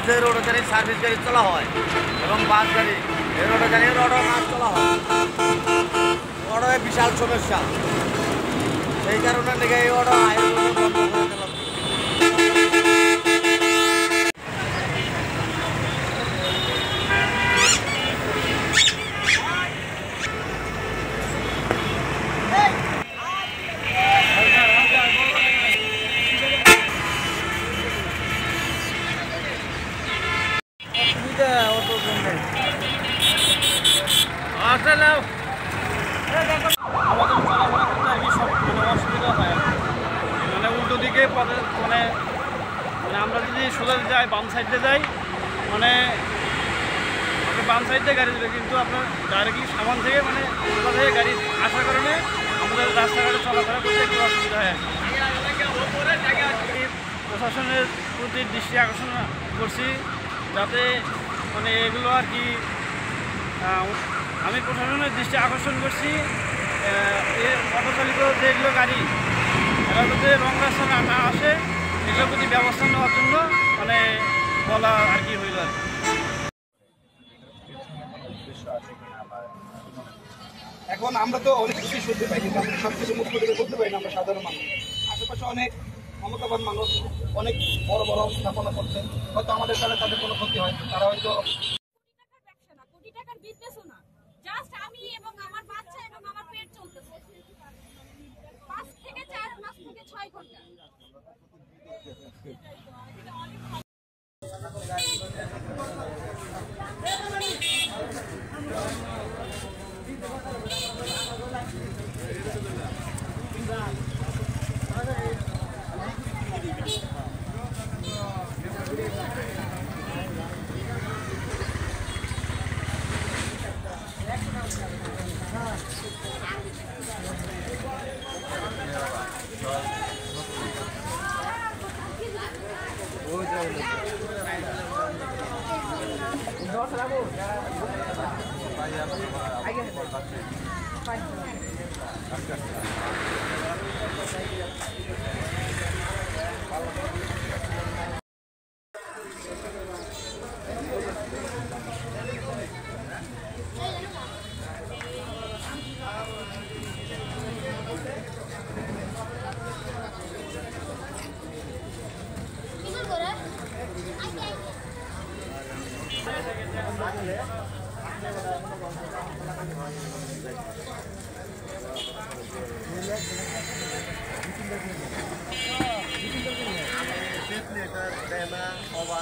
যে রোডে গাড়ি সার্ভিস গাড়ি চলা হয় এবং বাস গাড়ি এই রোডে গাড়ি রোডও না চলা হয়, অটো বিশাল সমস্যা। সেই কারণে নাকি এই অটো আয়োজন বন্ধ করে দিলাম। অসুবিধা হয় উল্টো দিকে মানে আমরা যদি সোজা যাই বাম সাইডে যাই বাম সাইডে গাড়ি দেবে, কিন্তু আপনার ডাইরেক্টলি সামান থেকে সোজা থেকে গাড়ি আসার কারণে আমাদের রাস্তাঘাটে চলাফেরা করতে একটু অসুবিধা হয়। প্রশাসনের প্রতি দৃষ্টি আকর্ষণ করছি যাতে এগুলো আর কি আমি প্রশাসনের দৃষ্টি আকর্ষণ করছি অটোচালিত যেগুলো গাড়ি এরা যাতে রং রাস্তা না আসে এগুলোর প্রতি ব্যবস্থা নেওয়ার জন্য বলা আর কি হইল আর কি। এখন আমরা তো অনেক কিছু শুনতে পাই, কিন্তু আমরা সবকিছু মুখ করে বলতে পারি না। আমরা সাধারণ মানুষ, আশেপাশে অনেক ক্ষমতাবান মানুষ অনেক বড় বড় স্থাপনা করছে, হয়তো আমাদের দ্বারা তাদের কোনো ক্ষতি হয়, তারা হয়তো কোটি টাকার বিজনেসও না, জাস্ট আমি এবং আমার বাচ্চা এবং আমার পেট চলতেছে 5 থেকে 6 ঘন্টা।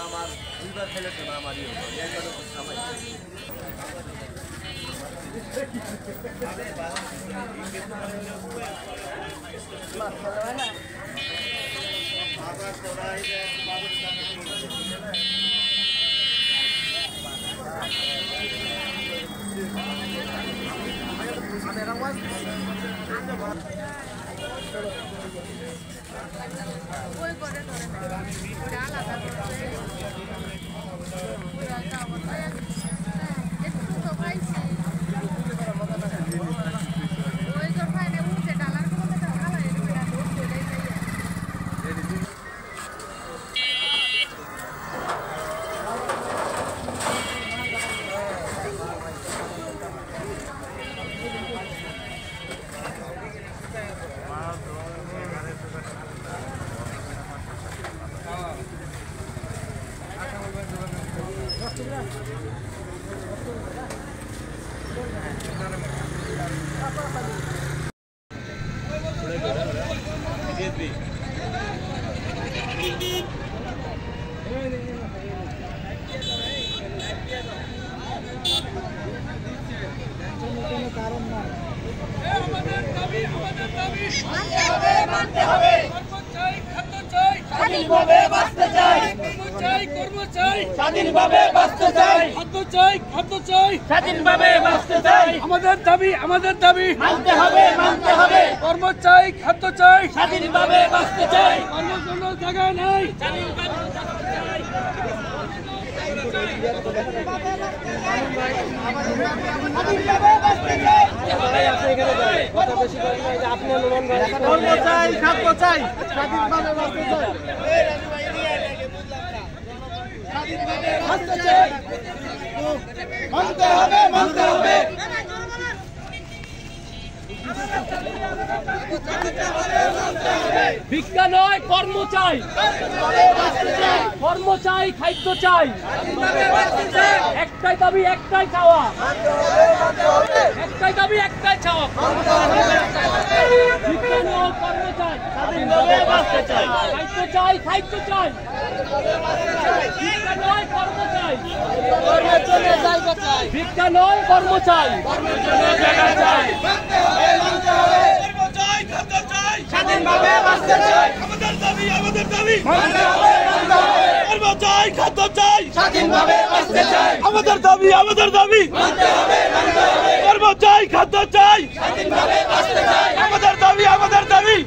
আমার দুইবার ফেলেছে না আমার স্বাধীনভাবে বাঁচতে চাই, কর্ম চাই, স্বাধীনভাবে বাঁচতে চাই, খাদ্য চাই, স্বাধীনভাবে বাঁচতে চাই। আমাদের দাবি মানতে হবে, কর্ম চাই, খাদ্য চাই, স্বাধীনভাবে বাঁচতে চাই। কর্মের জন্য জায়গা নাই, কর্ম চাই, খাদ্য চাই, স্বাধীনভাবে বাঁচতে চাই। বাঁচতে চাই মানতে হবে মানতে হবে ভিক্ষা নয় কর্ম চাই কর্ম চাই খাদ্য চাই একটাই দাবি একটাই চাওয়া একটাই দাবি একটাই চাওয়া ভিক্ষা নয় কর্ম চাই স্বাধীনভাবে বাঁচতে চাই খাদ্য চাই খাদ্য চাই ভিক্ষা নয় কর্ম চাই কর্মের জন্য জায়গা চাই ভিক্ষা নয় কর্ম চাই কর্মের জন্য জায়গা চাই স্বাধীনভাবে বাঁচতে চাই আমাদের দাবি মানতে হবে মানতে হবে কর্ম চাই খাদ্য চাই স্বাধীনভাবে বাঁচতে চাই আমাদের দাবি মানতে হবে মানতে হবে কর্ম চাই খাদ্য চাই স্বাধীনভাবে বাঁচতে চাই আমাদের দাবি